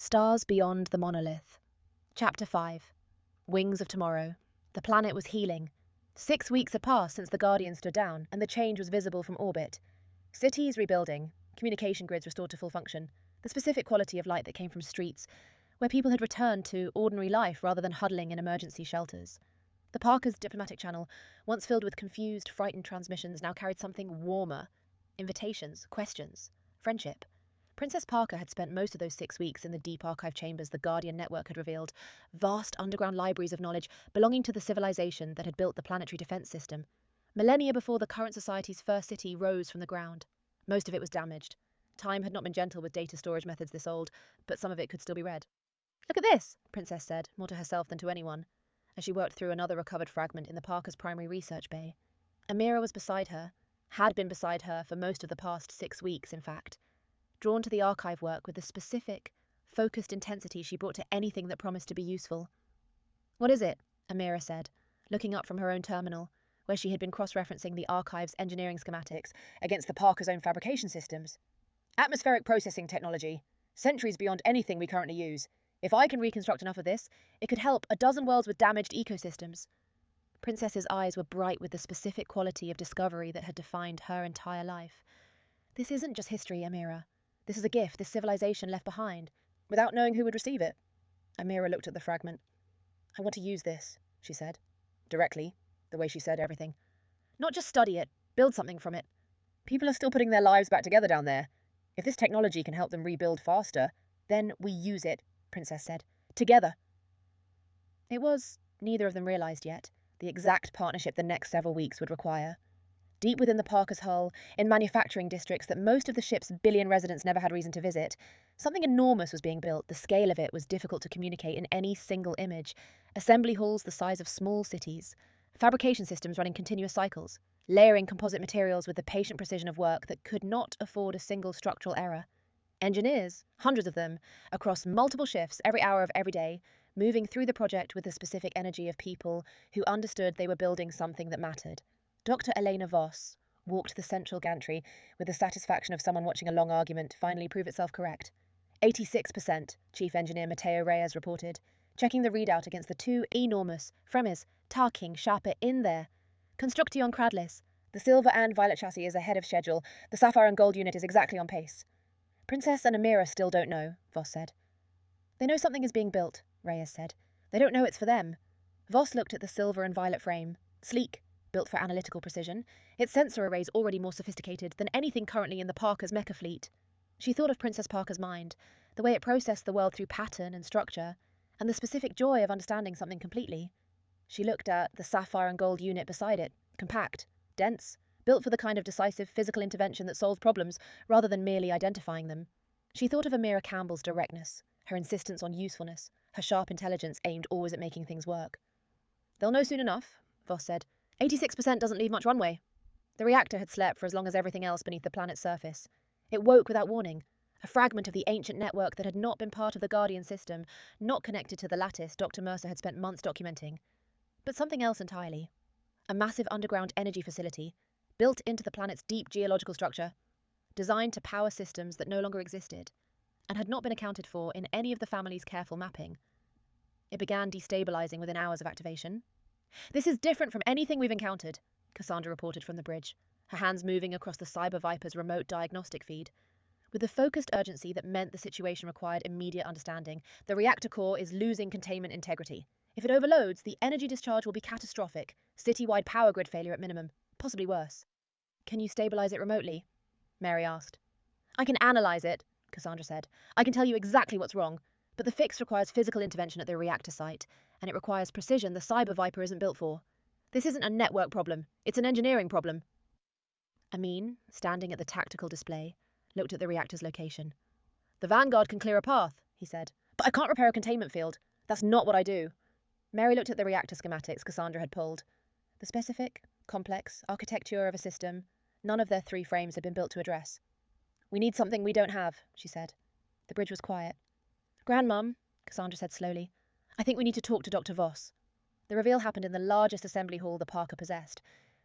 Stars Beyond the Monolith. Chapter 5. Wings of Tomorrow. The planet was healing. 6 weeks had passed since the Guardian stood down, and the change was visible from orbit. Cities rebuilding, communication grids restored to full function, the specific quality of light that came from streets, where people had returned to ordinary life rather than huddling in emergency shelters. The Parkers' diplomatic channel, once filled with confused, frightened transmissions, now carried something warmer. Invitations, questions, friendship. Princess Parker had spent most of those 6 weeks in the deep archive chambers the Guardian network had revealed, vast underground libraries of knowledge belonging to the civilization that had built the planetary defense system. Millennia before the current society's first city rose from the ground. Most of it was damaged. Time had not been gentle with data storage methods this old, but some of it could still be read. "Look at this," Princess said, more to herself than to anyone, as she worked through another recovered fragment in the Parkers' primary research bay. Amira was beside her, had been beside her for most of the past 6 weeks, in fact. Drawn to the archive work with the specific, focused intensity she brought to anything that promised to be useful. "What is it?" Amira said, looking up from her own terminal, where she had been cross-referencing the archive's engineering schematics against the Parker's own fabrication systems. "Atmospheric processing technology. Centuries beyond anything we currently use. If I can reconstruct enough of this, it could help a dozen worlds with damaged ecosystems." Princess's eyes were bright with the specific quality of discovery that had defined her entire life. "This isn't just history, Amira. This is a gift this civilization left behind, without knowing who would receive it." Amira looked at the fragment. "I want to use this," she said. Directly, the way she said everything. "Not just study it, build something from it. People are still putting their lives back together down there. If this technology can help them rebuild faster, then we use it," Princess said. "Together." It was, neither of them realized yet, the exact partnership the next several weeks would require. Deep within the Parker's hull, in manufacturing districts that most of the ship's billion residents never had reason to visit, something enormous was being built. The scale of it was difficult to communicate in any single image. Assembly halls the size of small cities. Fabrication systems running continuous cycles. Layering composite materials with the patient precision of work that could not afford a single structural error. Engineers, hundreds of them, across multiple shifts every hour of every day, moving through the project with the specific energy of people who understood they were building something that mattered. Dr. Elena Voss walked the central gantry with the satisfaction of someone watching a long argument finally prove itself correct. 86%, Chief Engineer Matteo Reyes reported, checking the readout against the two enormous Fremes Tarking Sharper in there. Construction Cradlis. The silver and violet chassis is ahead of schedule. The sapphire and gold unit is exactly on pace. Princess and Amira still don't know, Voss said. "They know something is being built," Reyes said. "They don't know it's for them." Voss looked at the silver and violet frame. Sleek, built for analytical precision, its sensor arrays already more sophisticated than anything currently in the Parker's mecha fleet. She thought of Princess Parker's mind, the way it processed the world through pattern and structure, and the specific joy of understanding something completely. She looked at the sapphire and gold unit beside it, compact, dense, built for the kind of decisive physical intervention that solves problems rather than merely identifying them. She thought of Amira Campbell's directness, her insistence on usefulness, her sharp intelligence aimed always at making things work. "They'll know soon enough," Voss said. 86% doesn't leave much runway." The reactor had slept for as long as everything else beneath the planet's surface. It woke without warning, a fragment of the ancient network that had not been part of the Guardian system, not connected to the lattice Dr. Mercer had spent months documenting. But something else entirely. A massive underground energy facility, built into the planet's deep geological structure, designed to power systems that no longer existed, and had not been accounted for in any of the family's careful mapping. It began destabilizing within hours of activation. "This is different from anything we've encountered," Cassandra reported from the bridge, her hands moving across the Cyber Viper's remote diagnostic feed. With a focused urgency that meant the situation required immediate understanding, "the reactor core is losing containment integrity. If it overloads, the energy discharge will be catastrophic. Citywide power grid failure at minimum, possibly worse." "Can you stabilize it remotely?" Mary asked. "I can analyze it," Cassandra said. "I can tell you exactly what's wrong, but the fix requires physical intervention at the reactor site, and it requires precision the Cyber Viper isn't built for. This isn't a network problem, it's an engineering problem." Amin, standing at the tactical display, looked at the reactor's location. "The Vanguard can clear a path," he said, "but I can't repair a containment field. That's not what I do." Mary looked at the reactor schematics Cassandra had pulled. The specific, complex architecture of a system none of their 3 frames had been built to address. "We need something we don't have," she said. The bridge was quiet. "Grandmum," Cassandra said slowly, "I think we need to talk to Dr. Voss." The reveal happened in the largest assembly hall the Parker possessed.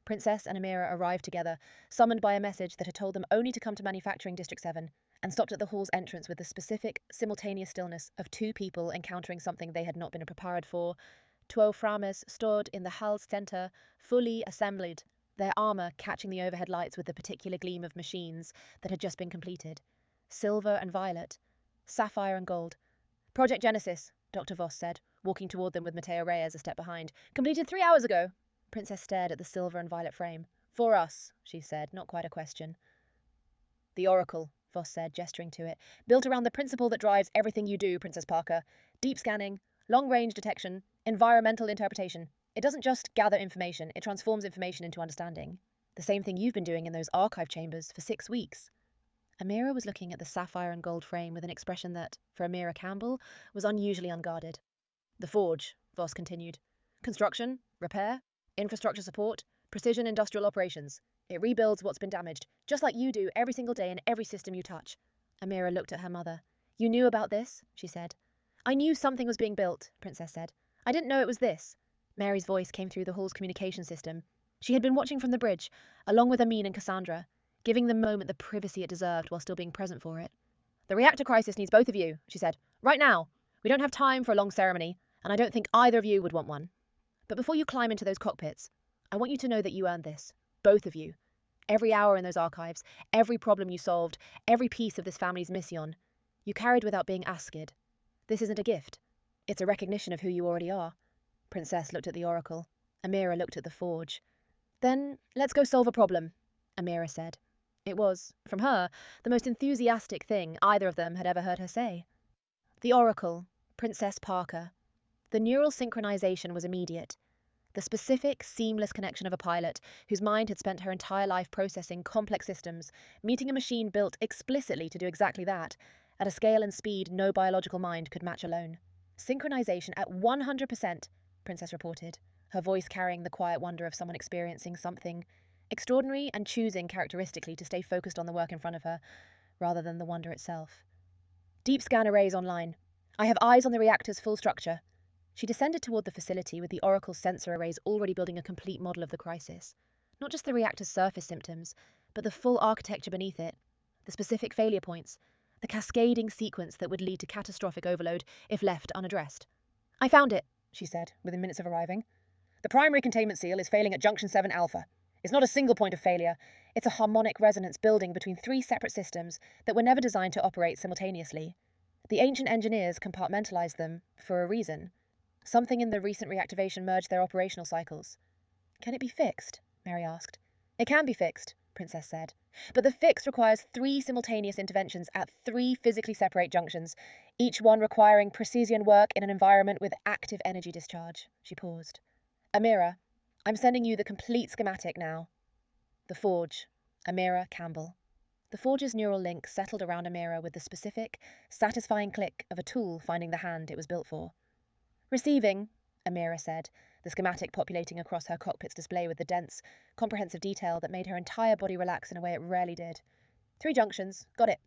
Princess and Amira arrived together, summoned by a message that had told them only to come to Manufacturing District 7, and stopped at the hall's entrance with the specific, simultaneous stillness of two people encountering something they had not been prepared for. 12 frames stood in the hall's centre, fully assembled, their armour catching the overhead lights with the particular gleam of machines that had just been completed. Silver and violet, sapphire and gold. Project Genesis, Dr. Voss said, walking toward them with Mateo Reyes a step behind. Completed 3 hours ago. Princess stared at the silver and violet frame. For us, she said, not quite a question. The Oracle, Voss said, gesturing to it, built around the principle that drives everything you do, Princess Parker. Deep scanning, long-range detection, environmental interpretation. It doesn't just gather information, it transforms information into understanding. The same thing you've been doing in those archive chambers for 6 weeks. Amira was looking at the sapphire and gold frame with an expression that, for Amira Campbell, was unusually unguarded. The Forge, Voss continued. Construction, repair, infrastructure support, precision industrial operations. It rebuilds what's been damaged, just like you do every single day in every system you touch. Amira looked at her mother. You knew about this? She said. I knew something was being built, Princess said. I didn't know it was this. Mary's voice came through the hall's communication system. She had been watching from the bridge, along with Amin and Cassandra, giving the moment the privacy it deserved while still being present for it. The reactor crisis needs both of you, she said. Right now. We don't have time for a long ceremony, and I don't think either of you would want one. But before you climb into those cockpits, I want you to know that you earned this. Both of you. Every hour in those archives, every problem you solved, every piece of this family's mission, you carried without being asked. This isn't a gift. It's a recognition of who you already are. Princess looked at the Oracle. Amira looked at the Forge. Then, let's go solve a problem, Amira said. It was, from her, the most enthusiastic thing either of them had ever heard her say. The Oracle, Princess Parker. The neural synchronization was immediate. The specific, seamless connection of a pilot whose mind had spent her entire life processing complex systems, meeting a machine built explicitly to do exactly that, at a scale and speed no biological mind could match alone. Synchronization at 100%, Princess reported, her voice carrying the quiet wonder of someone experiencing something extraordinary and choosing characteristically to stay focused on the work in front of her, rather than the wonder itself. Deep scan arrays online. I have eyes on the reactor's full structure. She descended toward the facility with the Oracle's sensor arrays already building a complete model of the crisis. Not just the reactor's surface symptoms, but the full architecture beneath it, the specific failure points, the cascading sequence that would lead to catastrophic overload if left unaddressed. I found it, she said, within minutes of arriving. The primary containment seal is failing at Junction 7 Alpha. It's not a single point of failure. It's a harmonic resonance building between 3 separate systems that were never designed to operate simultaneously. The ancient engineers compartmentalized them for a reason. Something in the recent reactivation merged their operational cycles. Can it be fixed? Mary asked. It can be fixed, Princess said. But the fix requires 3 simultaneous interventions at 3 physically separate junctions, each one requiring precision work in an environment with active energy discharge. She paused. Amira, I'm sending you the complete schematic now. The Forge. Amira Campbell. The Forge's neural link settled around Amira with the specific, satisfying click of a tool finding the hand it was built for. Receiving, Amira said, the schematic populating across her cockpit's display with the dense, comprehensive detail that made her entire body relax in a way it rarely did. 3 junctions. Got it.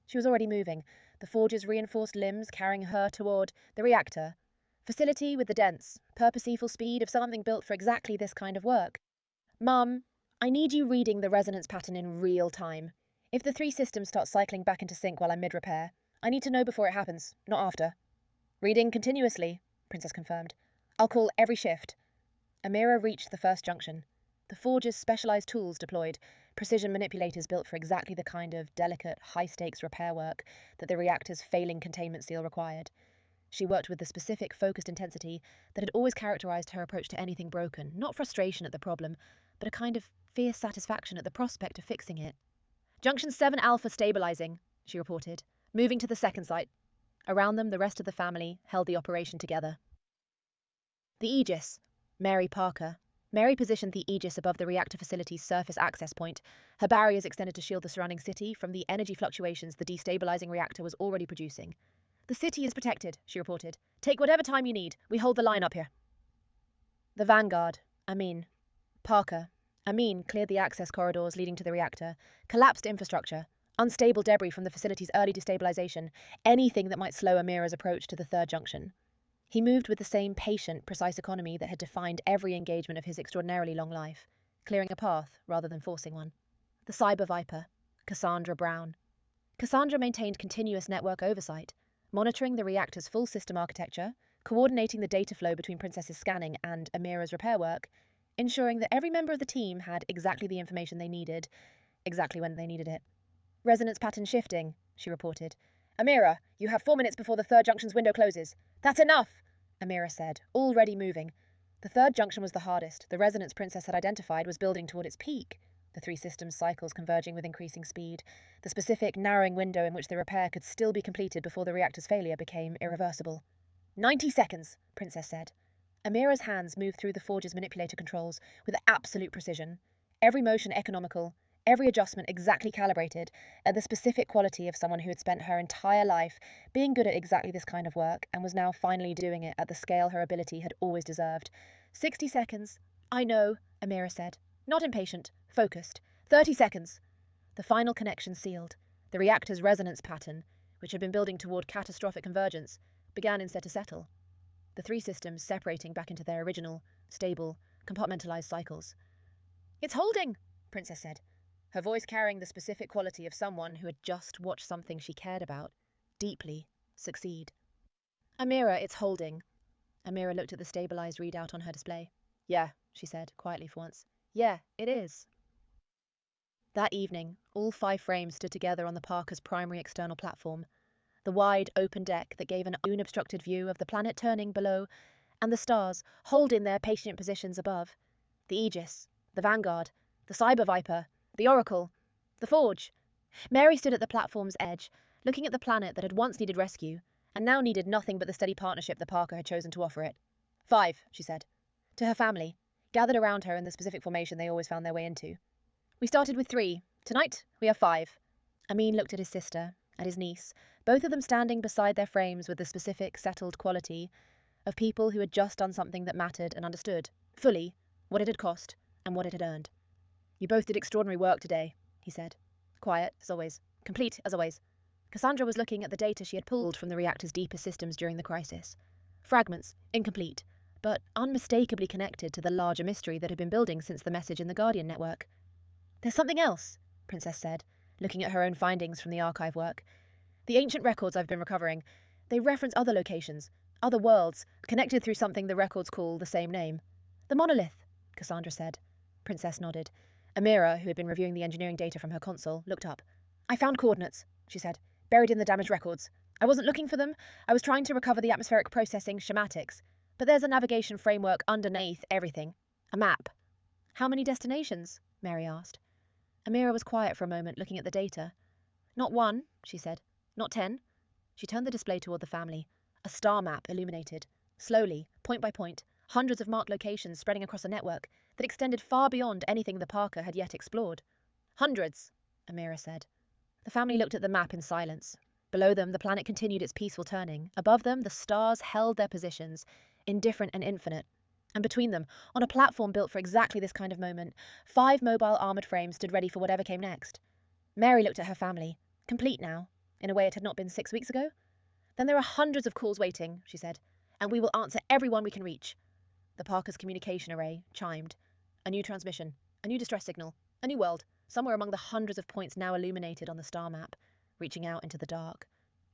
She was already moving, the Forge's reinforced limbs carrying her toward the reactor. Facility with the dense, purposeful speed of something built for exactly this kind of work. Mum, I need you reading the resonance pattern in real time. If the 3 systems start cycling back into sync while I'm mid-repair, I need to know before it happens, not after. Reading continuously, Princess confirmed. I'll call every shift. Amira reached the first junction. The Forge's specialized tools deployed, precision manipulators built for exactly the kind of delicate, high-stakes repair work that the reactor's failing containment seal required. She worked with the specific, focused intensity that had always characterized her approach to anything broken, not frustration at the problem, but a kind of fierce satisfaction at the prospect of fixing it. Junction 7 Alpha stabilizing, she reported, moving to the second site. Around them, the rest of the family held the operation together. The Aegis. Mary Parker. Mary positioned the Aegis above the reactor facility's surface access point, her barriers extended to shield the surrounding city from the energy fluctuations the destabilizing reactor was already producing. The city is protected, she reported. Take whatever time you need. We hold the line up here. The Vanguard. Amin. Parker. Amin cleared the access corridors leading to the reactor, collapsed infrastructure, unstable debris from the facility's early destabilization, anything that might slow Amira's approach to the 3rd junction. He moved with the same patient, precise economy that had defined every engagement of his extraordinarily long life. clearing a path rather than forcing one. The cyber viper, Cassandra Brown. Cassandra maintained continuous network oversight, monitoring the reactor's full system architecture, coordinating the data flow between Princess's scanning and Amira's repair work, ensuring that every member of the team had exactly the information they needed, exactly when they needed it. Resonance pattern shifting, she reported. Amira, you have 4 minutes before the third junction's window closes. That's enough, Amira said, already moving. The third junction was the hardest. The resonance Princess had identified was building toward its peak, the three systems' cycles converging with increasing speed, the specific narrowing window in which the repair could still be completed before the reactor's failure became irreversible. 90 seconds, Princess said. Amira's hands moved through the forge's manipulator controls with absolute precision, every motion economical, every adjustment exactly calibrated at the specific quality of someone who had spent her entire life being good at exactly this kind of work and was now finally doing it at the scale her ability had always deserved. 60 seconds. I know, Amira said. Not impatient, focused. 30 seconds. The final connection sealed. The reactor's resonance pattern, which had been building toward catastrophic convergence, began instead to settle. The three systems separating back into their original, stable, compartmentalized cycles. It's holding, Princess said, her voice carrying the specific quality of someone who had just watched something she cared about deeply succeed. Amira, it's holding. Amira looked at the stabilized readout on her display. Yeah, she said, quietly for once. Yeah, it is. That evening, all 5 frames stood together on the Parker's primary external platform, the wide, open deck that gave an unobstructed view of the planet turning below and the stars holding their patient positions above. The Aegis, the Vanguard, the Cyber Viper, the Oracle, the Forge. Mary stood at the platform's edge, looking at the planet that had once needed rescue and now needed nothing but the steady partnership the Parker had chosen to offer it. 5, she said, to her family, gathered around her in the specific formation they always found their way into. We started with 3. Tonight, we have 5. Amin looked at his sister, at his niece, both of them standing beside their frames with the specific, settled quality of people who had just done something that mattered and understood, fully, what it had cost and what it had earned. You both did extraordinary work today, he said. Quiet, as always. Complete, as always. Cassandra was looking at the data she had pulled from the reactor's deepest systems during the crisis. Fragments, incomplete, but unmistakably connected to the larger mystery that had been building since the message in the Guardian network. There's something else, Princess said, looking at her own findings from the archive work. The ancient records I've been recovering, they reference other locations, other worlds, connected through something the records call the same name. The monolith, Cassandra said. Princess nodded. Amira, who had been reviewing the engineering data from her console, looked up. I found coordinates, she said, buried in the damaged records. I wasn't looking for them. I was trying to recover the atmospheric processing schematics. But there's a navigation framework underneath everything. A map. How many destinations? Mary asked. Amira was quiet for a moment, looking at the data. Not 1, she said. Not 10. She turned the display toward the family. A star map illuminated. Slowly, point by point, hundreds of marked locations spreading across a network that extended far beyond anything the Parker had yet explored. Hundreds, Amira said. The family looked at the map in silence. Below them, the planet continued its peaceful turning. Above them, the stars held their positions, indifferent and infinite. And between them, on a platform built for exactly this kind of moment, 5 mobile armoured frames stood ready for whatever came next. Mary looked at her family. Complete now, in a way it had not been 6 weeks ago. Then there are hundreds of calls waiting, she said, and we will answer every one we can reach. The Parker's communication array chimed. A new transmission, a new distress signal, a new world, somewhere among the hundreds of points now illuminated on the star map, reaching out into the dark.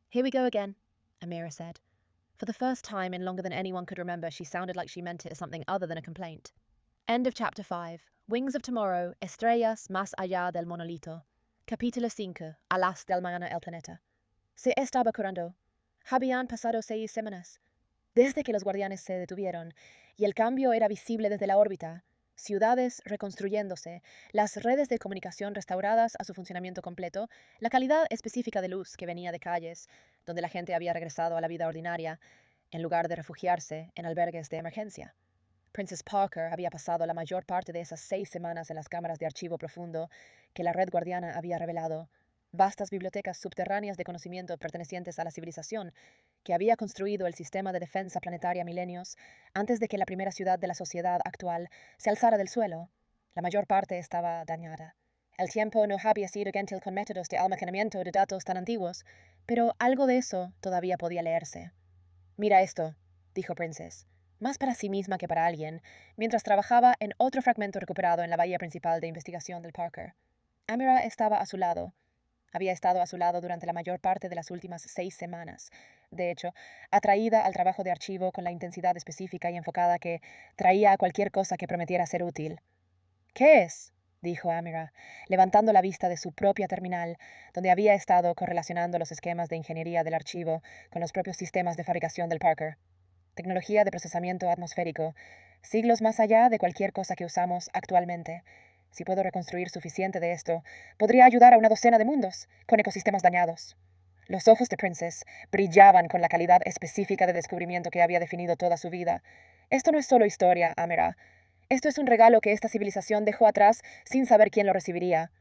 Here we go again, Amira said. For the first time in longer than anyone could remember, she sounded like she meant it as something other than a complaint. End of Chapter 5. Wings of Tomorrow, Estrellas más allá del Monolito. Capítulo 5. ALLÁ del MAÑANA el planeta. Se estaba curando. Habían pasado 6 semanas. Desde que los guardianes se detuvieron, y el cambio era visible desde la órbita. Ciudades reconstruyéndose, las redes de comunicación restauradas a su funcionamiento completo, la calidad específica de luz que venía de calles, donde la gente había regresado a la vida ordinaria, en lugar de refugiarse en albergues de emergencia. Princess Parker había pasado la mayor parte de esas 6 semanas en las cámaras de archivo profundo que la red guardiana había revelado, vastas bibliotecas subterráneas de conocimiento pertenecientes a la civilización que había construido el sistema de defensa planetaria milenios antes de que la primera ciudad de la sociedad actual se alzara del suelo. La mayor parte estaba dañada. El tiempo no había sido gentil con métodos de almacenamiento de datos tan antiguos, pero algo de eso todavía podía leerse. Mira esto, dijo Princess. más para sí misma que para alguien, mientras trabajaba en otro fragmento recuperado en la bahía principal de investigación del Parker. Amira estaba a su lado. Había estado a su lado durante la mayor parte de las últimas 6 semanas. De hecho, atraída al trabajo de archivo con la intensidad específica y enfocada que traía a cualquier cosa que prometiera ser útil. ¿Qué es?, dijo Amira, levantando la vista de su propia terminal, donde había estado correlacionando los esquemas de ingeniería del archivo con los propios sistemas de fabricación del Parker. Tecnología de procesamiento atmosférico, siglos más allá de cualquier cosa que usamos actualmente. Si puedo reconstruir suficiente de esto, podría ayudar a una docena de mundos, con ecosistemas dañados. Los ojos de Princess brillaban con la calidad específica de descubrimiento que había definido toda su vida. Esto no es solo historia, Amira. Esto es un regalo que esta civilización dejó atrás sin saber quién lo recibiría.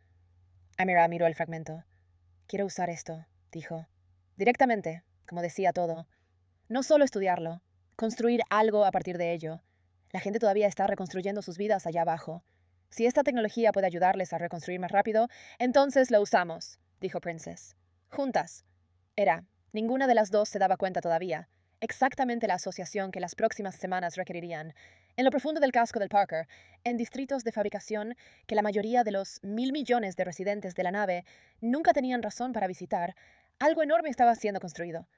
Amira miró el fragmento. Quiero usar esto, dijo. Directamente, como decía todo. No solo estudiarlo, construir algo a partir de ello. La gente todavía está reconstruyendo sus vidas allá abajo. Si esta tecnología puede ayudarles a reconstruir más rápido, entonces lo usamos, dijo Princess. Juntas. Ninguna de las dos se daba cuenta todavía. Exactamente la asociación que las próximas semanas requerirían. En lo profundo del casco del Parker, en distritos de fabricación que la mayoría de los 1.000 millones de residentes de la nave nunca tenían razón para visitar, algo enorme estaba siendo construido.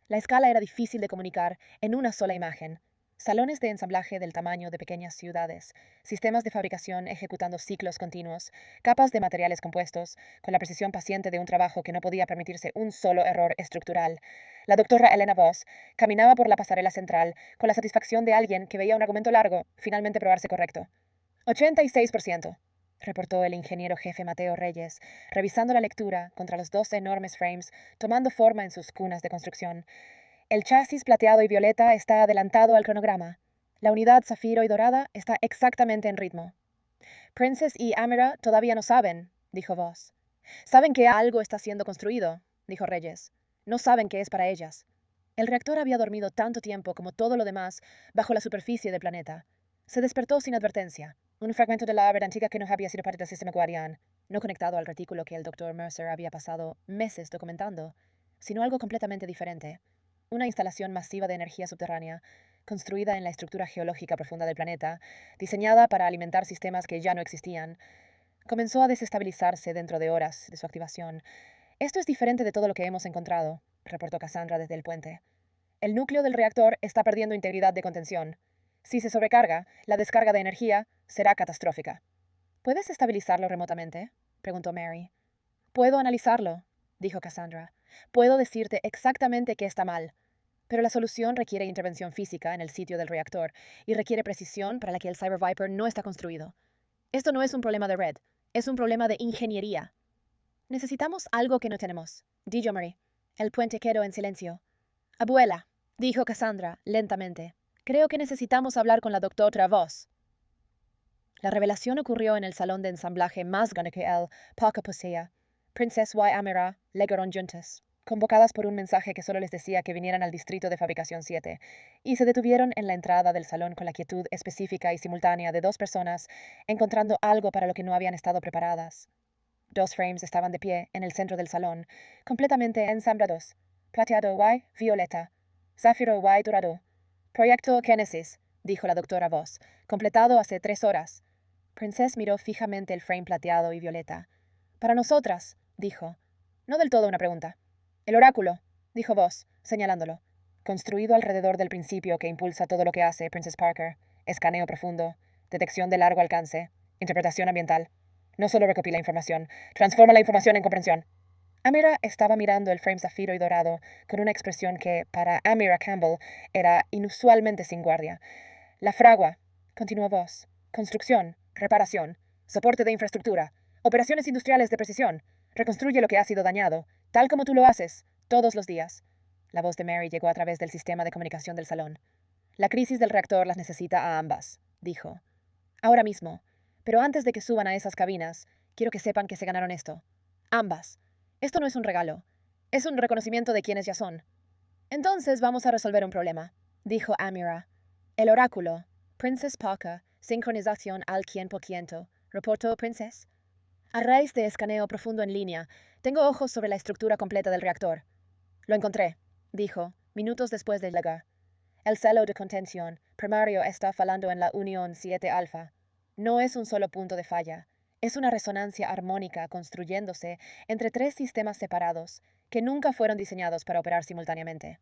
La escala era difícil de comunicar en una sola imagen. Salones de ensamblaje del tamaño de pequeñas ciudades, sistemas de fabricación ejecutando ciclos continuos, capas de materiales compuestos, con la precisión paciente de un trabajo que no podía permitirse un solo error estructural. La doctora Elena Voss caminaba por la pasarela central con la satisfacción de alguien que veía un argumento largo finalmente probarse correcto. 86%, reportó el ingeniero jefe Mateo Reyes, revisando la lectura contra los 2 enormes frames tomando forma en sus cunas de construcción. El chasis plateado y violeta está adelantado al cronograma. La unidad zafiro y dorada está exactamente en ritmo. Princess y Amira todavía no saben, dijo Voss. Saben que algo está siendo construido, dijo Reyes. No saben qué es para ellas. El reactor había dormido tanto tiempo como todo lo demás bajo la superficie del planeta. Se despertó sin advertencia. Un fragmento de la red antigua que no había sido parte del sistema guardián, no conectado al retículo que el Dr. Mercer había pasado meses documentando, sino algo completamente diferente. Una instalación masiva de energía subterránea, construida en la estructura geológica profunda del planeta, diseñada para alimentar sistemas que ya no existían, comenzó a desestabilizarse dentro de horas de su activación. Esto es diferente de todo lo que hemos encontrado, reportó Cassandra desde el puente. El núcleo del reactor está perdiendo integridad de contención. Si se sobrecarga, la descarga de energía será catastrófica. ¿Puedes estabilizarlo remotamente?, preguntó Mary. Puedo analizarlo, dijo Cassandra. Puedo decirte exactamente qué está mal, pero la solución requiere intervención física en el sitio del reactor y requiere precisión para la que el Cyber Viper no está construido. Esto no es un problema de red, es un problema de ingeniería. Necesitamos algo que no tenemos, dijo Mary. El puente quedó en silencio. Abuela, dijo Cassandra, lentamente. Creo que necesitamos hablar con la doctora Voss. La revelación ocurrió en el salón de ensamblaje más grande que el Parker poseía. Princess y Amira llegaron juntas, convocadas por un mensaje que solo les decía que vinieran al distrito de fabricación 7, y se detuvieron en la entrada del salón con la quietud específica y simultánea de 2 personas encontrando algo para lo que no habían estado preparadas. 2 frames estaban de pie en el centro del salón, completamente ensamblados, plateado y violeta, zafiro y dorado. Proyecto Génesis, dijo la doctora Voss, completado hace 3 horas. Princess miró fijamente el frame plateado y violeta. Para nosotras, dijo. No del todo una pregunta. El oráculo, dijo Voss, señalándolo. Construido alrededor del principio que impulsa todo lo que hace Princess Parker. Escaneo profundo, detección de largo alcance, interpretación ambiental. No solo recopila información, transforma la información en comprensión. Amira estaba mirando el frame zafiro y dorado con una expresión que, para Amira Campbell, era inusualmente sin guardia. La fragua, continuó Voss. Construcción, reparación, soporte de infraestructura, operaciones industriales de precisión. Reconstruye lo que ha sido dañado, tal como tú lo haces, todos los días. La voz de Mary llegó a través del sistema de comunicación del salón. La crisis del reactor las necesita a ambas, dijo. Ahora mismo. Pero antes de que suban a esas cabinas, quiero que sepan que se ganaron esto. Ambas. Esto no es un regalo. Es un reconocimiento de quienes ya son. Entonces vamos a resolver un problema, dijo Amira. El oráculo. Princess Parker. Sincronización al 100%. ¿Reportó Princess? A raíz de escaneo profundo en línea, tengo ojos sobre la estructura completa del reactor. Lo encontré, dijo, minutos después de llegar. El celo de contención primario está fallando en la unión 7 alfa. No es un solo punto de falla. Es una resonancia armónica construyéndose entre tres sistemas separados que nunca fueron diseñados para operar simultáneamente.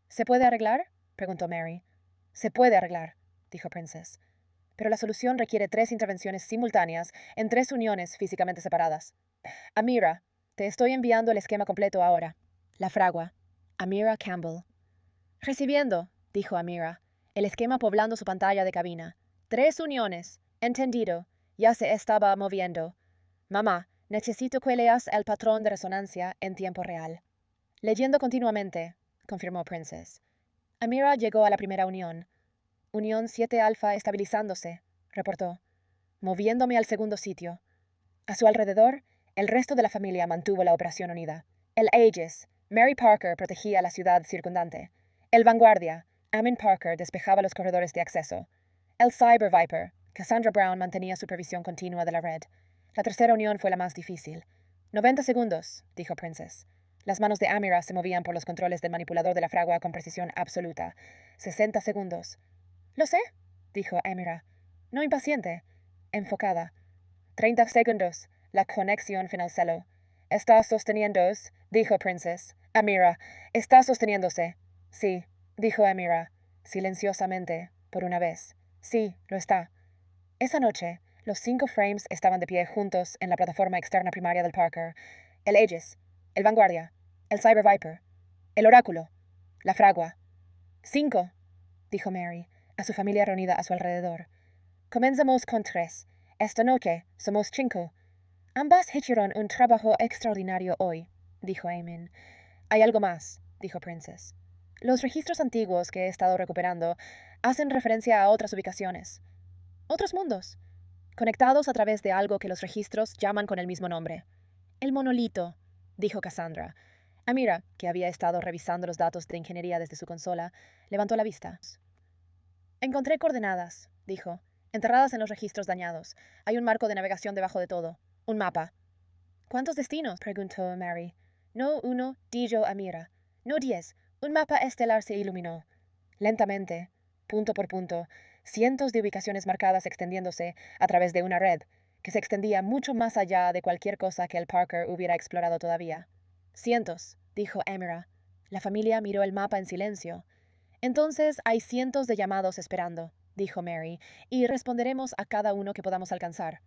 ¿Se puede arreglar?, preguntó Mary. Se puede arreglar, dijo Princess. Pero la solución requiere tres intervenciones simultáneas en tres uniones físicamente separadas. Amira, te estoy enviando el esquema completo ahora. La fragua. Amira Campbell. Recibiendo, dijo Amira, el esquema poblando su pantalla de cabina. Tres uniones. Entendido. Ya se estaba moviendo. Mamá, necesito que leas el patrón de resonancia en tiempo real. Leyendo continuamente, confirmó Princess. Amira llegó a la primera unión. Unión 7 alfa estabilizándose, reportó, moviéndome al segundo sitio. A su alrededor, el resto de la familia mantuvo la operación unida. El Aegis, Mary Parker protegía la ciudad circundante. El Vanguardia, Amin Parker despejaba los corredores de acceso. El Cyber Viper, Cassandra Brown mantenía supervisión continua de la red. La tercera unión fue la más difícil. 90 segundos, dijo Princess. Las manos de Amira se movían por los controles del manipulador de la fragua con precisión absoluta. 60 segundos. Lo sé, dijo Amira. No impaciente. Enfocada. 30 segundos. La conexión final celo. Está sosteniéndose, dijo Princess. Amira, está sosteniéndose. Sí, dijo Amira, silenciosamente, por una vez. Sí, lo está. Esa noche, los 5 frames estaban de pie juntos en la plataforma externa primaria del Parker. El Aegis, el Vanguardia, el Cyber Viper, el Oráculo, la fragua. 5, dijo Mary, a su familia reunida a su alrededor. Comenzamos con 3. Esta noche somos 5. Ambas hicieron un trabajo extraordinario hoy, dijo Eamon. Hay algo más, dijo Princess. Los registros antiguos que he estado recuperando hacen referencia a otras ubicaciones. Otros mundos, conectados a través de algo que los registros llaman con el mismo nombre. El monolito, dijo Cassandra. Amira, que había estado revisando los datos de ingeniería desde su consola, levantó la vista. Encontré coordenadas, dijo, enterradas en los registros dañados. Hay un marco de navegación debajo de todo. Un mapa. ¿Cuántos destinos?, preguntó Mary. No 1, dijo Amira. No 10. Un mapa estelar se iluminó. Lentamente, punto por punto, cientos de ubicaciones marcadas extendiéndose a través de una red que se extendía mucho más allá de cualquier cosa que el Parker hubiera explorado todavía. Cientos, dijo Amira. La familia miró el mapa en silencio. Entonces hay cientos de llamados esperando, dijo Mary, y responderemos a cada uno que podamos alcanzar.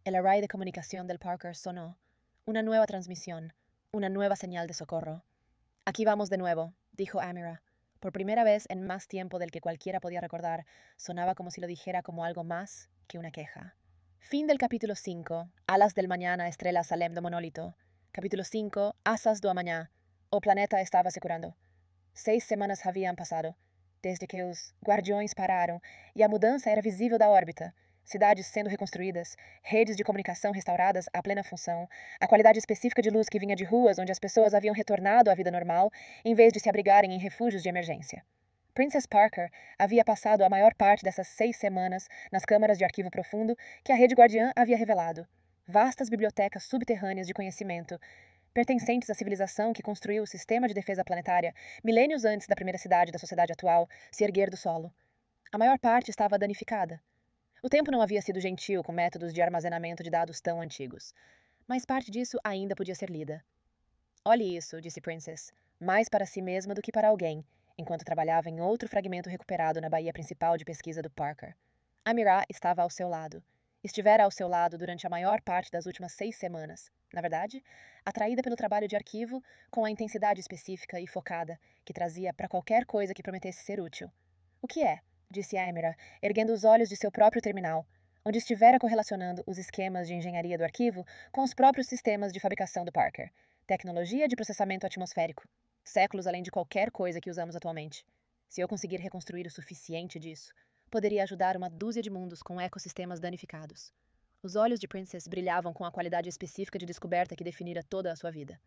El array de comunicación del Parker sonó. Una nueva transmisión, una nueva señal de socorro. Aquí vamos de nuevo, dijo Amira. Por primera vez en más tiempo del que cualquiera podía recordar, sonaba como si lo dijera como algo más que una queja. Fin del capítulo 5. Alas del mañana, estrellas além do monolito. Capítulo 5. Asas do amanhã. O planeta estava se curando. 6 semanas haviam passado, desde que os guardiões pararam e a mudança era visível da órbita. Cidades sendo reconstruídas, redes de comunicação restauradas à plena função, a qualidade específica de luz que vinha de ruas onde as pessoas haviam retornado à vida normal, em vez de se abrigarem em refúgios de emergência. Princess Parker havia passado a maior parte dessas 6 semanas nas câmaras de arquivo profundo que a rede guardiã havia revelado. Vastas bibliotecas subterrâneas de conhecimento, pertencentes à civilização que construiu o sistema de defesa planetária milênios antes da primeira cidade da sociedade atual se erguer do solo. A maior parte estava danificada. O tempo não havia sido gentil com métodos de armazenamento de dados tão antigos, mas parte disso ainda podia ser lida. Olhe isso, disse Princess, mais para si mesma do que para alguém, enquanto trabalhava em outro fragmento recuperado na baía principal de pesquisa do Parker. Amira estava ao seu lado. Estivera ao seu lado durante a maior parte das últimas 6 semanas. Na verdade, atraída pelo trabalho de arquivo, com a intensidade específica e focada que trazia para qualquer coisa que prometesse ser útil. O que é? Disse Amira, erguendo os olhos de seu próprio terminal, onde estivera correlacionando os esquemas de engenharia do arquivo com os próprios sistemas de fabricação do Parker. Tecnologia de processamento atmosférico. Séculos além de qualquer coisa que usamos atualmente. Se eu conseguir reconstruir o suficiente disso, poderia ajudar uma dúzia de mundos com ecossistemas danificados. Os olhos de Princess brilhavam com a qualidade específica de descoberta que definira toda a sua vida.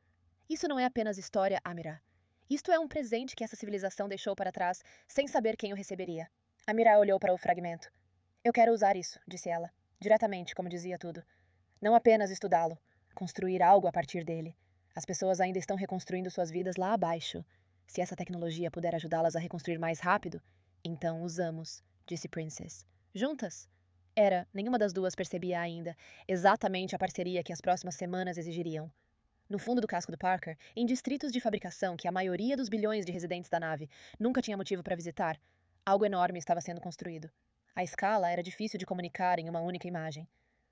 Isso não é apenas história, Amira. Isto é um presente que essa civilização deixou para trás sem saber quem o receberia. Amira olhou para o fragmento. Eu quero usar isso, disse ela, diretamente, como dizia tudo. Não apenas estudá-lo, construir algo a partir dele. As pessoas ainda estão reconstruindo suas vidas lá abaixo. Se essa tecnologia puder ajudá-las a reconstruir mais rápido, Então usamos, disse Princess. Juntas? Nenhuma das duas percebia ainda exatamente a parceria que as próximas semanas exigiriam. No fundo do casco do Parker, em distritos de fabricação que a maioria dos bilhões de residentes da nave nunca tinha motivo para visitar, algo enorme estava sendo construído. A escala era difícil de comunicar em uma única imagem.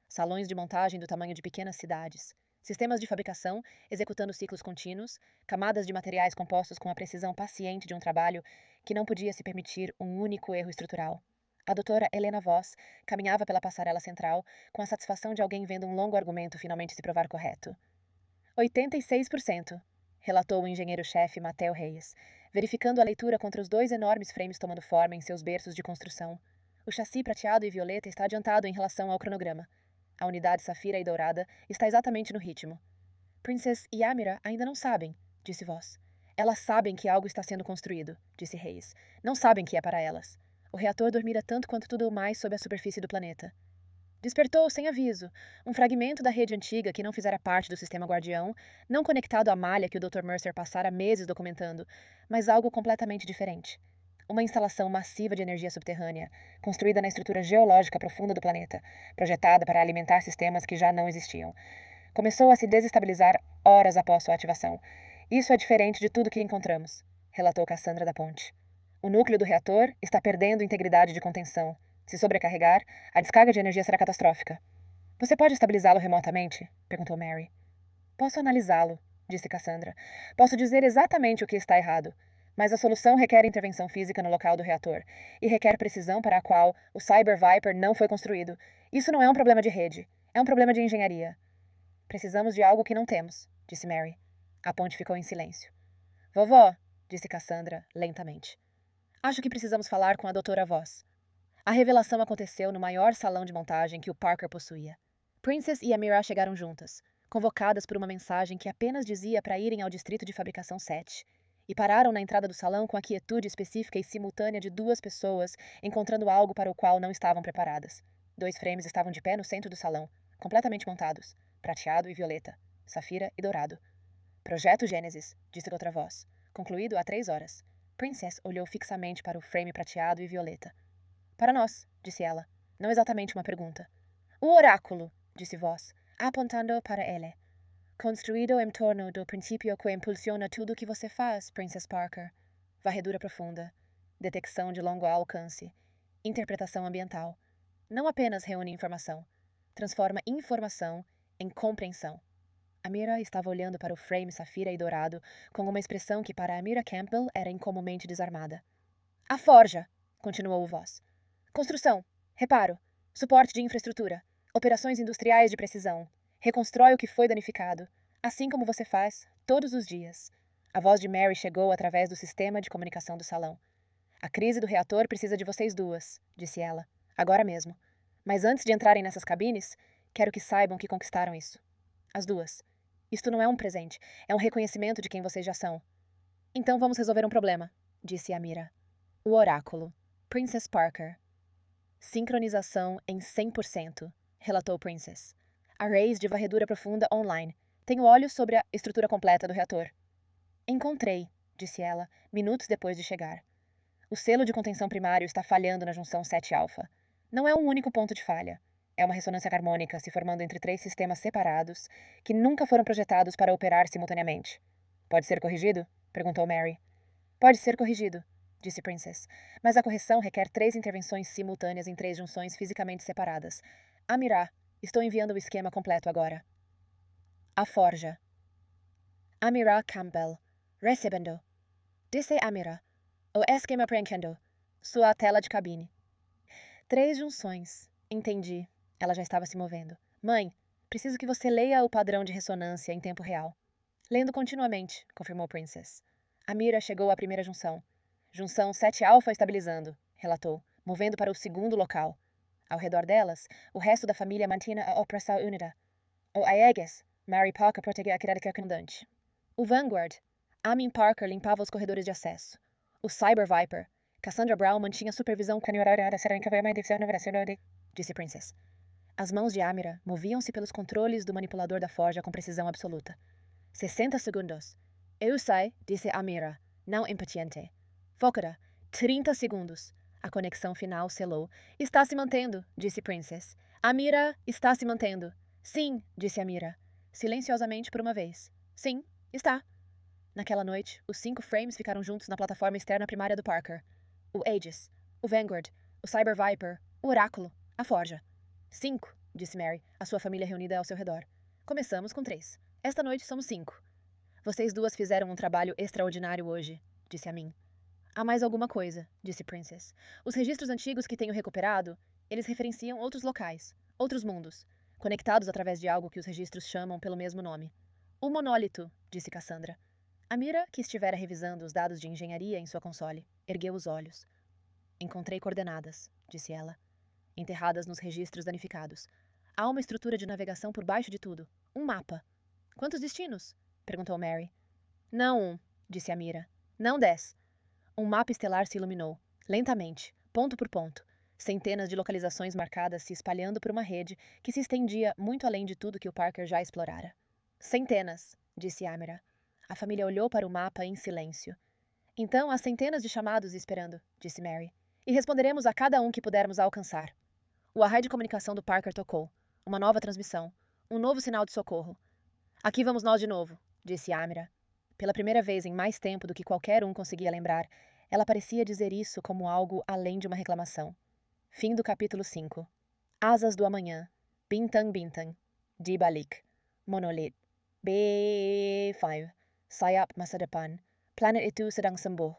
Salões de montagem do tamanho de pequenas cidades, sistemas de fabricação executando ciclos contínuos, camadas de materiais compostos com a precisão paciente de um trabalho que não podia se permitir um único erro estrutural. A doutora Helena Voss caminhava pela passarela central com a satisfação de alguém vendo um longo argumento finalmente se provar correto. 86%, relatou o engenheiro-chefe Mateo Reyes, verificando a leitura contra os dois enormes frames tomando forma em seus berços de construção. O chassi prateado e violeta está adiantado em relação ao cronograma. A unidade safira e dourada está exatamente no ritmo. Princess e Amira ainda não sabem, disse Voss. Elas sabem que algo está sendo construído, disse Reyes. Não sabem que é para elas. O reator dormira tanto quanto tudo o mais sob a superfície do planeta. Despertou sem aviso, um fragmento da rede antiga que não fizera parte do sistema guardião, não conectado à malha que o Dr. Mercer passara meses documentando, mas algo completamente diferente. Uma instalação massiva de energia subterrânea, construída na estrutura geológica profunda do planeta, projetada para alimentar sistemas que já não existiam. Começou a se desestabilizar horas após sua ativação. Isso é diferente de tudo que encontramos, relatou Cassandra da Ponte. O núcleo do reator está perdendo integridade de contenção. Se sobrecarregar, a descarga de energia será catastrófica. Você pode estabilizá-lo remotamente? Perguntou Mary. Posso analisá-lo, disse Cassandra. Posso dizer exatamente o que está errado. Mas a solução requer intervenção física no local do reator e requer precisão para a qual o Cyber Viper não foi construído. Isso não é um problema de rede. É um problema de engenharia. Precisamos de algo que não temos, disse Mary. A Ponte ficou em silêncio. Vovó, disse Cassandra, lentamente. Acho que precisamos falar com a doutora Voss. A revelação aconteceu no maior salão de montagem que o Parker possuía. Princess e Amira chegaram juntas, convocadas por uma mensagem que apenas dizia para irem ao distrito de fabricação 7, e pararam na entrada do salão com a quietude específica e simultânea de duas pessoas encontrando algo para o qual não estavam preparadas. 2 frames estavam de pé no centro do salão, completamente montados, prateado e violeta, safira e dourado. Projeto Gênesis, disse outra voz, concluído há 3 horas. Princess olhou fixamente para o frame prateado e violeta. Para nós, disse ela, não exatamente uma pergunta. O oráculo, disse Voss, apontando para ele. Construído em torno do princípio que impulsiona tudo o que você faz, Princess Parker. Varredura profunda, detecção de longo alcance, interpretação ambiental. Não apenas reúne informação, transforma informação em compreensão. Amira estava olhando para o frame safira e dourado com uma expressão que para Amira Campbell era incomumente desarmada. A forja, continuou o Voss. Construção, reparo, suporte de infraestrutura, operações industriais de precisão. Reconstrói o que foi danificado, assim como você faz todos os dias. A voz de Mary chegou através do sistema de comunicação do salão. A crise do reator precisa de vocês duas, disse ela, agora mesmo. Mas antes de entrarem nessas cabines, quero que saibam que conquistaram isso. As duas. Isto não é um presente, é um reconhecimento de quem vocês já são. Então vamos resolver um problema, disse Amira. O oráculo. Princess Parker. Sincronização em 100%, relatou Princess. Arrays de varredura profunda online. Tenho olhos sobre a estrutura completa do reator. Encontrei, disse ela, minutos depois de chegar. O selo de contenção primário está falhando na junção 7-alfa. Não é um único ponto de falha. É uma ressonância harmônica se formando entre 3 sistemas separados que nunca foram projetados para operar simultaneamente. Pode ser corrigido? Perguntou Mary. Pode ser corrigido, disse Princess, mas a correção requer 3 intervenções simultâneas em 3 junções fisicamente separadas. Amira, estou enviando o esquema completo agora. A forja. Amira Campbell. Recebendo. Disse Amira. O esquema preenchendo. Sua tela de cabine. 3 junções. Entendi. Ela já estava se movendo. Mãe, preciso que você leia o padrão de ressonância em tempo real. Lendo continuamente, confirmou Princess. Amira chegou à primeira junção. Junção 7-alfa estabilizando, relatou, movendo para o segundo local. Ao redor delas, o resto da família mantinha a operação unida. O Aeges, Mary Parker protegia a criada circundante. O Vanguard, Amin Parker limpava os corredores de acesso. O Cyber Viper, Cassandra Brown mantinha supervisão disse Princess. As mãos de Amira moviam-se pelos controles do manipulador da forja com precisão absoluta. 60 segundos. Eu sei, disse Amira, não impaciente. Focada, 30 segundos. A conexão final selou. Está se mantendo, disse Princess. Amira está se mantendo. Sim, disse Amira, silenciosamente por uma vez. Sim, está. Naquela noite, os 5 frames ficaram juntos na plataforma externa primária do Parker. O Aegis, o Vanguard, o Cyber Viper, o Oráculo, a Forja. 5, disse Mary, a sua família reunida ao seu redor. Começamos com 3. Esta noite somos 5. Vocês duas fizeram um trabalho extraordinário hoje, disse a mim. Há mais alguma coisa, disse Princess. Os registros antigos que tenho recuperado, eles referenciam outros locais, outros mundos, conectados através de algo que os registros chamam pelo mesmo nome. O monólito, disse Cassandra. Amira, que estivera revisando os dados de engenharia em sua console, ergueu os olhos. Encontrei coordenadas, disse ela, enterradas nos registros danificados. Há uma estrutura de navegação por baixo de tudo. Um mapa. Quantos destinos? Perguntou Mary. Não 1, disse Amira. Não 10. Um mapa estelar se iluminou, lentamente, ponto por ponto, centenas de localizações marcadas se espalhando por uma rede que se estendia muito além de tudo que o Parker já explorara. Centenas, disse Amira. A família olhou para o mapa em silêncio. Então há centenas de chamados esperando, disse Mary, e responderemos a cada um que pudermos alcançar. O array de comunicação do Parker tocou. Uma nova transmissão. Um novo sinal de socorro. Aqui vamos nós de novo, disse Amira. Pela primeira vez em mais tempo do que qualquer um conseguia lembrar, ela parecia dizer isso como algo além de uma reclamação. Fim do capítulo 5. Asas do amanhã. Bintang Bintang. Di balik. Monolith. B5. Sayap masa depan. Planet itu sedang sembuh.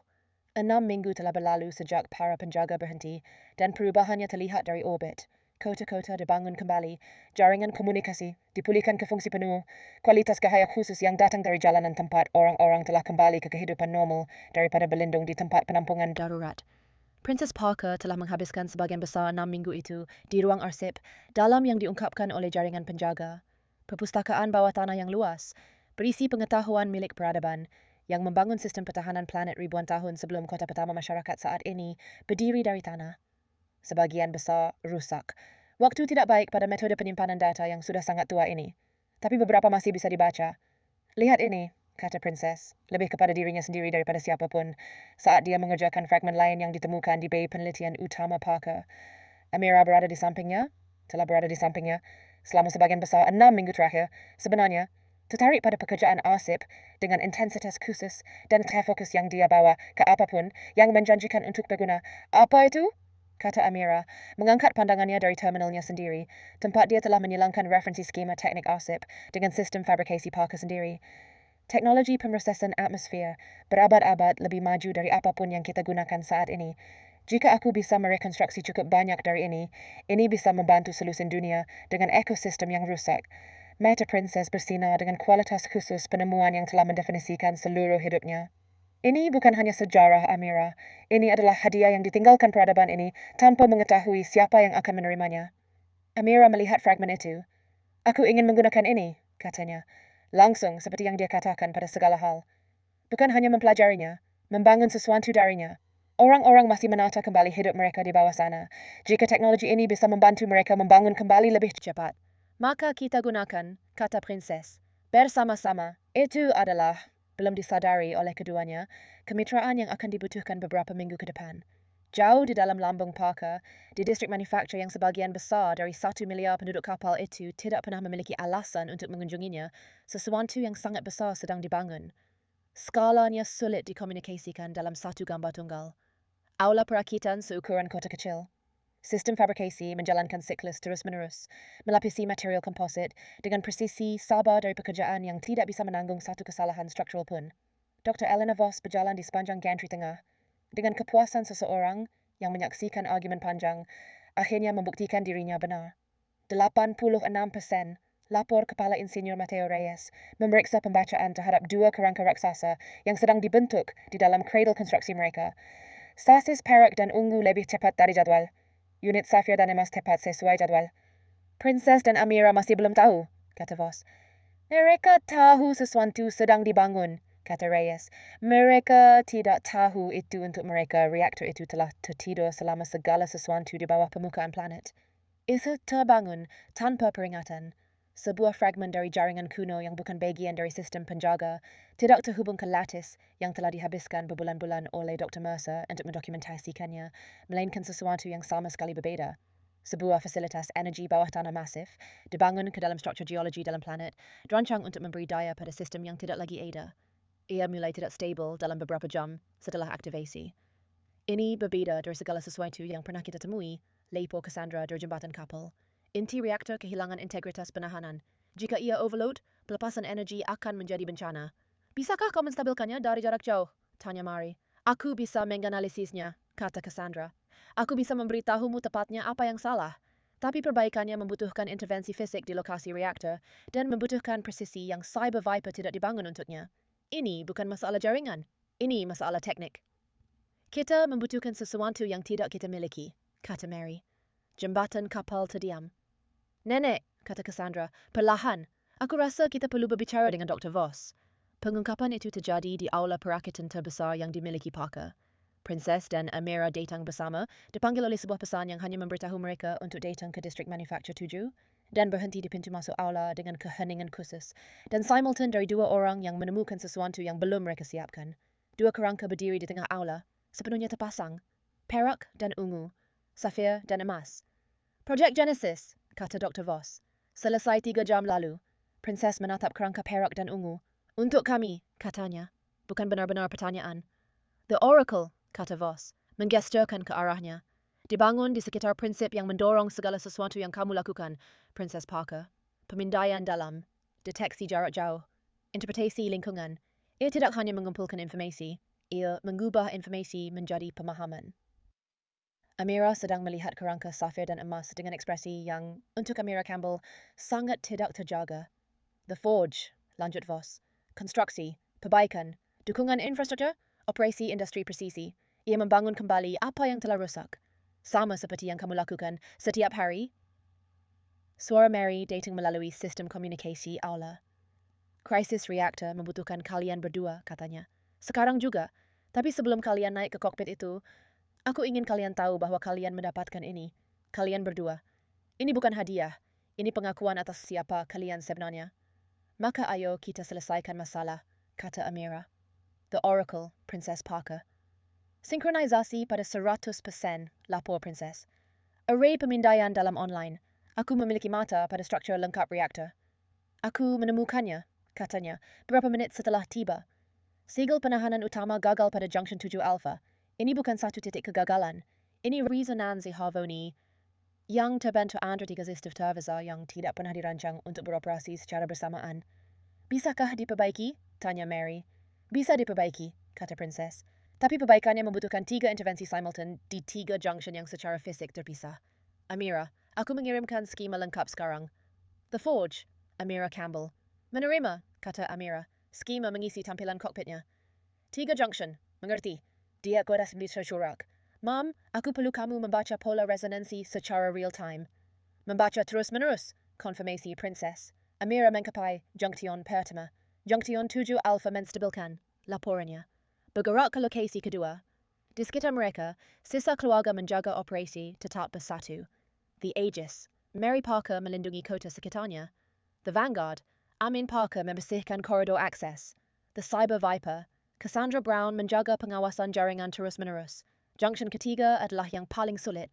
6 minggu telah berlalu sejak para penjaga berhenti dan perubahannya terlihat dari orbit. Kota-kota dibangun kembali, jaringan komunikasi dipulihkan ke fungsi penuh, kualitas cahaya khusus yang datang dari jalanan tempat orang-orang telah kembali ke kehidupan normal daripada berlindung di tempat penampungan darurat. Princess Parker telah menghabiskan sebagian besar 6 minggu itu di ruang arsip dalam yang diungkapkan oleh jaringan penjaga. Perpustakaan bawah tanah yang luas, berisi pengetahuan milik peradaban, yang membangun sistem pertahanan planet ribuan tahun sebelum kota pertama masyarakat saat ini berdiri dari tanah. Sebagian besar rusak. Waktu tidak baik pada metode penyimpanan data yang sudah sangat tua ini. Tapi beberapa masih bisa dibaca. Lihat ini, kata Princess, lebih kepada dirinya sendiri daripada siapapun, saat dia mengerjakan fragmen lain yang ditemukan di bay penelitian utama Parker. Amira berada di sampingnya, telah berada di sampingnya, selama sebagian besar 6 minggu terakhir, sebenarnya, tertarik pada pekerjaan arsip dengan intensitas khusus dan terfokus yang dia bawa ke apapun yang menjanjikan untuk berguna. Apa itu? Kata Amira, mengangkat pandangannya dari terminalnya sendiri, tempat dia telah menyilangkan referensi skema teknik arsip dengan sistem fabrikasi Parker sendiri. Teknologi pemrosesan atmosfer berabad-abad lebih maju dari apapun yang kita gunakan saat ini. Jika aku bisa merekonstruksi cukup banyak dari ini bisa membantu solusi dunia dengan ekosistem yang rusak. Mata Princess bersinar dengan kualitas khusus penemuan yang telah mendefinisikan seluruh hidupnya. Ini bukan hanya sejarah, Amira. Ini adalah hadiah yang ditinggalkan peradaban ini tanpa mengetahui siapa yang akan menerimanya. Amira melihat fragmen itu. Aku ingin menggunakan ini, katanya. Langsung seperti yang dia katakan pada segala hal. Bukan hanya mempelajarinya, membangun sesuatu darinya. Orang-orang masih menata kembali hidup mereka di bawah sana. Jika teknologi ini bisa membantu mereka membangun kembali lebih cepat, maka kita gunakan, kata Princess. Bersama-sama. Itu adalah, belum disadari oleh keduanya, kemitraan yang akan dibutuhkan beberapa minggu ke depan. Jauh di dalam lambung Parker, di distrik manufaktur yang sebagian besar dari 1 miliar penduduk kapal itu tidak pernah memiliki alasan untuk mengunjunginya, sesuatu yang sangat besar sedang dibangun. Skalanya sulit dikomunikasikan dalam satu gambar tunggal. Aula perakitan seukuran kota kecil. Sistem fabrikasi menjalankan siklus terus-menerus, melapisi material komposit dengan presisi sabar dari pekerjaan yang tidak bisa menanggung satu kesalahan struktural pun. Dr. Eleanor Voss berjalan di sepanjang gantry tengah, dengan kepuasan seseorang yang menyaksikan argumen panjang, akhirnya membuktikan dirinya benar. 86%, lapor Kepala Insinyur Mateo Reyes, memeriksa pembacaan terhadap 2 kerangka raksasa yang sedang dibentuk di dalam cradle konstruksi mereka. Sasis perak dan ungu lebih cepat dari jadwal. Unit safir dan emas tepat sesuai jadwal. Princess dan Amira masih belum tahu, kata Voss. Mereka tahu sesuatu sedang dibangun, kata Reyes. Mereka tidak tahu itu untuk mereka reaktor itu telah tertidur selama segala sesuatu di bawah permukaan planet. Itu terbangun tanpa peringatan. sebuah fragmen dari jaringan kuno yang bukan bagian dari sistem penjaga, tidak terhubung ke lattice yang telah dihabiskan berbulan-bulan oleh Dr. Mercer untuk mendokumentasikannya, melainkan sesuatu yang sama sekali berbeza. Sebuah fasilitas energi bawah tanah masif, dibangun ke dalam struktur geologi dalam planet, dirancang untuk memberi daya pada sistem yang tidak lagi ada. Ia mulai tidak stabil dalam beberapa jam setelah aktivasi. Ini berbeda dari segala sesuatu yang pernah kita temui, lapor Cassandra dari jembatan kapal. Inti reaktor kehilangan integritas penahanan. Jika ia overload, pelepasan energi akan menjadi bencana. Bisakah kau menstabilkannya dari jarak jauh? Tanya Mari. Aku bisa menganalisisnya, kata Cassandra. Aku bisa memberitahumu tepatnya apa yang salah. Tapi perbaikannya membutuhkan intervensi fisik di lokasi reaktor dan membutuhkan presisi yang Cyber Viper tidak dibangun untuknya. Ini bukan masalah jaringan. Ini masalah teknik. Kita membutuhkan sesuatu yang tidak kita miliki, kata Mary. Jembatan kapal terdiam. Nenek, kata Cassandra, perlahan. Aku rasa kita perlu berbicara dengan Dr. Voss. Pengungkapan itu terjadi di aula perakitan terbesar yang dimiliki Parker. Princess dan Amira datang bersama, dipanggil oleh sebuah pesan yang hanya memberitahu mereka untuk datang ke distrik manufaktur 7 dan berhenti di pintu masuk aula dengan keheningan khusus, dan simultan dari dua orang yang menemukan sesuatu yang belum mereka siapkan. Dua kerangka berdiri di tengah aula, sepenuhnya terpasang, perak dan ungu, safir dan emas. Projek Genesis, kata Dr. Voss. Selesai 3 jam lalu. Princess menatap kerangka perak dan ungu. Untuk kami, katanya. Bukan benar-benar pertanyaan. The Oracle, kata Voss, menggesturkan ke arahnya. Dibangun di sekitar prinsip yang mendorong segala sesuatu yang kamu lakukan, Princess Parker. Pemindaian dalam, deteksi jarak jauh, interpretasi lingkungan. Ia tidak hanya mengumpulkan informasi, ia mengubah informasi menjadi pemahaman. Amira sedang melihat kerangka safir dan emas dengan ekspresi yang, untuk Amira Campbell, sangat tidak terjaga. The Forge, lanjut Voss. Konstruksi, perbaikan, dukungan infrastruktur, operasi industri presisi. Ia membangun kembali apa yang telah rusak. Sama seperti yang kamu lakukan setiap hari. Suara Mary datang melalui sistem komunikasi aula. Krisis reaktor membutuhkan kalian berdua, katanya. Sekarang juga. Tapi sebelum kalian naik ke kokpit itu, aku ingin kalian tahu bahwa kalian mendapatkan ini. Kalian berdua. Ini bukan hadiah. Ini pengakuan atas siapa kalian sebenarnya. Maka ayo kita selesaikan masalah, kata Amira. The Oracle, Princess Parker. Sinkronisasi pada 100%, lapor Princess. Array pemindaian dalam online. Aku memiliki mata pada struktur lengkap reaktor. Aku menemukannya, katanya, beberapa menit setelah tiba. Segel penahanan utama gagal pada junction 7 alpha. Ini bukan satu titik kegagalan. Ini resonansi harmoni yang terbentuk antara 3 sistem terbesar yang tidak pernah dirancang untuk beroperasi secara bersamaan. Bisakah diperbaiki? Tanya Mary. Bisa diperbaiki, kata Princess. Tapi perbaikannya membutuhkan 3 intervensi simultan di 3 junction yang secara fisik terpisah. Amira, aku mengirimkan skema lengkap sekarang. The Forge, Amira Campbell. Menerima, kata Amira. Skema mengisi tampilan kokpitnya. 3 junction, mengerti. Dia kudas bisa surak. Mam, aku perlu kamu membaca pola resonansi secara real time. Membaca terus-menerus, konfirmasi Princess. Amira mengkapai junction pertama. Junction 7 alpha menstabilkan, laporannya. Bergerak ke lokasi kedua. Di sekitar mereka, sisa keluarga menjaga operasi tetap bersatu. The Aegis, Mary Parker melindungi kota sekitarnya. The Vanguard, Amin Parker membersihkan koridor akses. The Cyber Viper, Cassandra Brown menjaga pengawasan jaringan terus-menerus. Junction ketiga adalah yang paling sulit.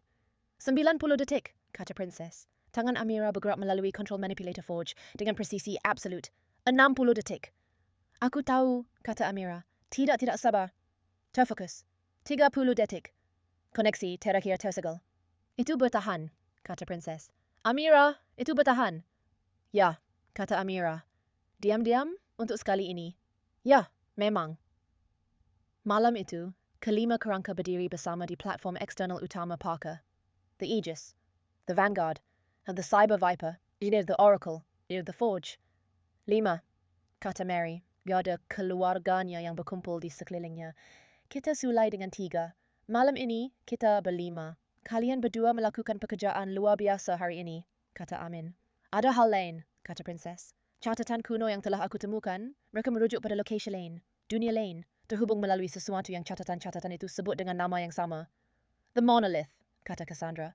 90 detik, kata Princess. Tangan Amira bergerak melalui control manipulator forge dengan presisi absolut. 60 detik. Aku tahu, kata Amira. Tidak sabar. Terfokus. 30 detik. Koneksi terakhir tersegel. Itu bertahan, kata Princess. Amira, itu bertahan. Ya, kata Amira. Diam-diam untuk sekali ini. Ya, memang. Malam itu, kelima kerangka berdiri bersama di platform eksternal utama Parker. The Aegis, the Vanguard, and the Cyber Viper, either the Oracle, either the Forge. 5, kata Mary, biada keluarganya yang berkumpul di sekelilingnya. Kita sulai dengan 3. Malam ini, kita berlima. Kalian berdua melakukan pekerjaan luar biasa hari ini, kata Amin. Ada hal lain, kata Princess. Catatan kuno yang telah aku temukan, mereka merujuk pada lokasi lain, dunia lain, terhubung melalui sesuatu yang catatan-catatan itu sebut dengan nama yang sama. The Monolith, kata Cassandra.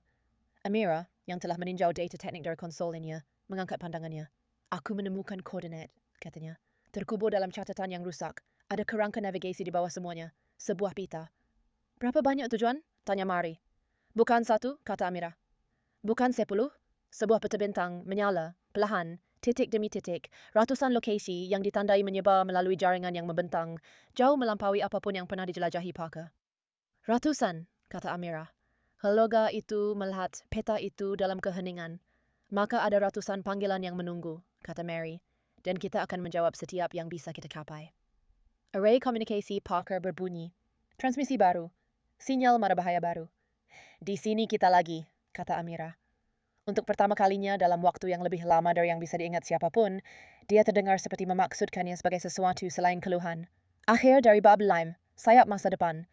Amira, yang telah meninjau data teknik dari konsolnya, mengangkat pandangannya. Aku menemukan koordinat, katanya. Terkubur dalam catatan yang rusak. Ada kerangka navigasi di bawah semuanya. Sebuah pita. Berapa banyak tujuan? Tanya Mari. Bukan satu, kata Amira. Bukan 10. Sebuah peta bintang menyala, perlahan, titik demi titik. Ratusan lokasi yang ditandai menyebar melalui jaringan yang membentang, jauh melampaui apapun yang pernah dijelajahi Parker. Ratusan, kata Amira. Heloga itu melihat peta itu dalam keheningan. Maka ada ratusan panggilan yang menunggu, kata Mary. Dan kita akan menjawab setiap yang bisa kita capai. Array komunikasi Parker berbunyi. Transmisi baru. Sinyal mara bahaya baru. Di sini kita lagi, kata Amira. Untuk pertama kalinya dalam waktu yang lebih lama dari yang bisa diingat siapapun, dia terdengar seperti memaksudkannya sebagai sesuatu selain keluhan. Akhir dari bab lime, sayap masa depan.